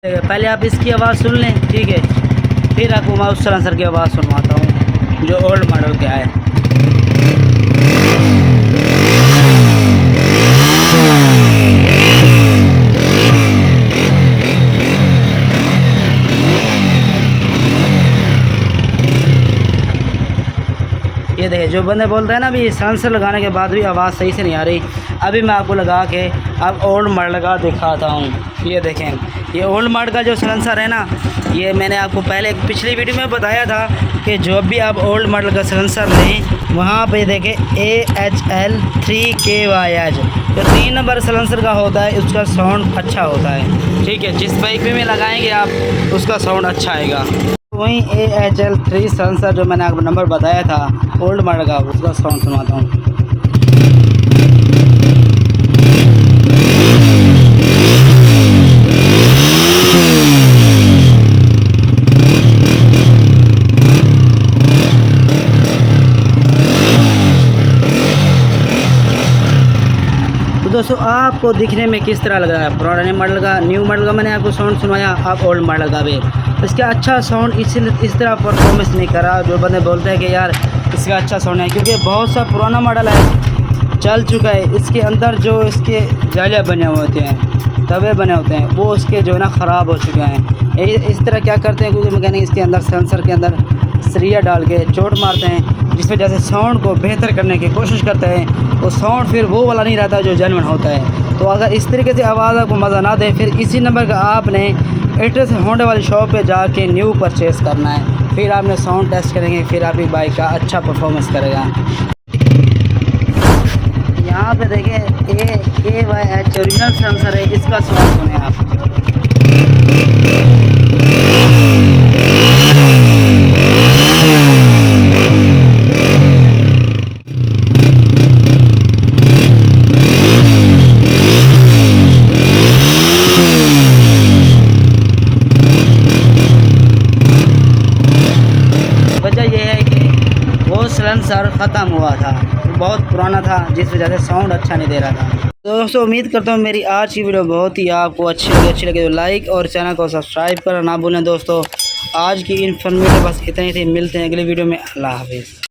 पहले आप इसकी आवाज़ सुन लें, ठीक है, फिर आपको मैं उस सलेंसर की आवाज़ सुनवाता हूँ जो ओल्ड मॉडल का है। ये देखिए, जो बंदे बोल रहे हैं ना अभी सलेंसर लगाने के बाद भी आवाज़ सही से नहीं आ रही, अभी मैं आपको लगा के अब ओल्ड मॉडल का दिखाता हूँ। ये देखें, ये ओल्ड मॉडल का जो सलेंसर है ना, ये मैंने आपको पहले एक पिछली वीडियो में बताया था कि जो भी आप ओल्ड मॉडल का सलेंसर लें वहाँ पे देखें AHL 3KYH जो 3 नंबर सलेंसर का होता है, उसका साउंड अच्छा होता है, ठीक है। जिस बाइक में लगाएंगे आप उसका साउंड अच्छा आएगा। वहीं AHL 3 सलेंसर जो मैंने आपको नंबर बताया था ओल्ड मॉडल का, उसका साउंड सुनाता हूँ। दोस्तों आपको दिखने में किस तरह लग रहा है पुराने मॉडल का, न्यू मॉडल का मैंने आपको साउंड सुनाया, आप ओल्ड मॉडल का भी इसका अच्छा साउंड इस तरह परफॉर्मेंस नहीं कर रहा। जो बंदे बोलते हैं कि यार इसका अच्छा साउंड है, क्योंकि बहुत सा पुराना मॉडल है, चल चुका है, इसके अंदर जो इसके जालियाँ बने हुए होते हैं, तवे बने होते हैं, वो उसके जो है ना ख़राब हो चुके हैं। इस तरह क्या करते हैं, क्योंकि मैकेनिक इसके अंदर सेंसर के अंदर सरिया डाल के चोट मारते हैं, जिस वजह से साउंड को बेहतर करने की कोशिश करते हैं। वो साउंड फिर वो वाला नहीं रहता जो जेन्युइन होता है। तो अगर इस तरीके से आवाज़ आपको मज़ा ना दे, फिर इसी नंबर का आपने एड्रेस होंडा वाली शॉप पे जाके न्यू परचेस करना है, फिर आपने साउंड टेस्ट करेंगे, फिर आपकी बाइक का अच्छा परफॉर्मेंस करेगा। यहाँ पे देखें AKYH ओरिजिनल सेंसर है, इसका साउंड सुने आप। वजह यह है कि वो सिलेंसर ख़त्म हुआ था, बहुत पुराना था, जिस वजह से साउंड अच्छा नहीं दे रहा था। दोस्तों उम्मीद करता हूँ मेरी आज की वीडियो बहुत ही आपको अच्छी लगे तो लाइक और चैनल को सब्सक्राइब करना ना भूलें। दोस्तों आज की इन्फॉर्मेशन बस इतनी थी, मिलते हैं अगली वीडियो में। अल्लाह हाफिज़।